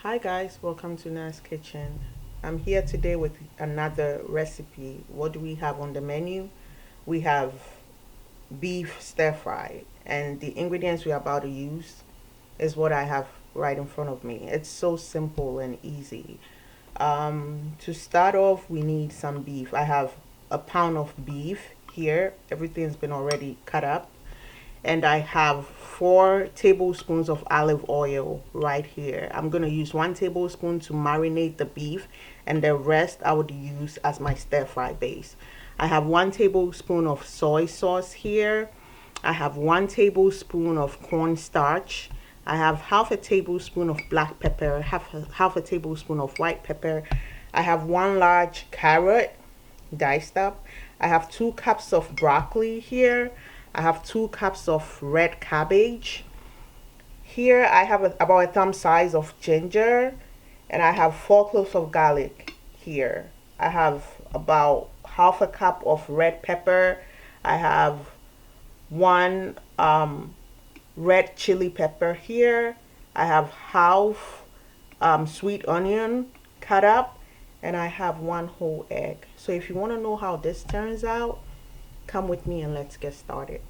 Hi guys, welcome to Na's Kitchen. I'm here today with another recipe. What do we have on the menu? We have beef stir fry, and the ingredients we're about to use is what I have right in front of me. It's so simple and easy. To start off, we need some beef. I have a pound of beef here. Everything's been already cut up, and I have 4 tablespoons of olive oil right here. I'm gonna use 1 tablespoon to marinate the beef, and the rest I would use as my stir fry base. I have 1 tablespoon of soy sauce here. I have 1 tablespoon of corn starch. I have half a tablespoon of black pepper, half a tablespoon of white pepper. I have 1 large carrot diced up. I have 2 cups of broccoli here. I have 2 cups of red cabbage. Here I have about a thumb size of ginger, and I have 4 cloves of garlic here. I have about half a cup of red pepper. I have one red chili pepper here. I have half sweet onion cut up, and I have 1 whole egg. So if you want to know how this turns out, come with me and let's get started.